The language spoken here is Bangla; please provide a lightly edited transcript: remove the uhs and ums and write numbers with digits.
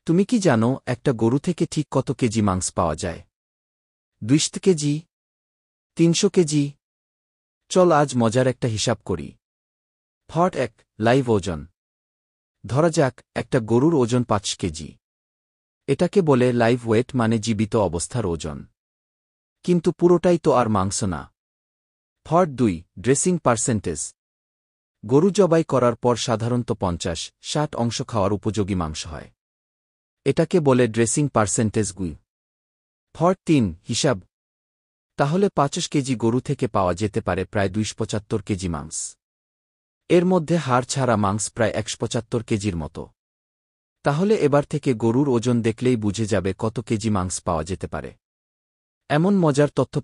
তুমি কি জানো একটা গরু থেকে ঠিক কত কেজি মাংস পাওয়া যায়? 200 কেজি? 300 কেজি? চল আজ মজার একটা হিসাব করি। ফট 1 লাইভ ওজন। ধরা যাক একটা গরুর ওজন 5 কেজি। এটাকে বলে লাইভ ওয়েট, মানে জীবিত অবস্থার ওজন। কিন্তু পুরোটাই তো আর মাংস না। ফট 2 ড্রেসিং পার্সেন্টেজ। গরু জবাই করার পর সাধারণত 50-60 অংশ খাওয়ার উপযোগী মাংস হয়। এটাকে বলে ড্রেসিং পার্সেন্টেজ গুই। ফট 3 হিসাব। তাহলে 50 কেজি গরু থেকে পাওয়া যেতে পারে প্রায় 275 কেজি মাংস। এর মধ্যে হাড় ছাড়া মাংস প্রায় 175 কেজির মতো। তাহলে এবার থেকে গরুর ওজন দেখলেই বুঝে যাবে কত কেজি মাংস পাওয়া যেতে পারে। এমন মজার তথ্য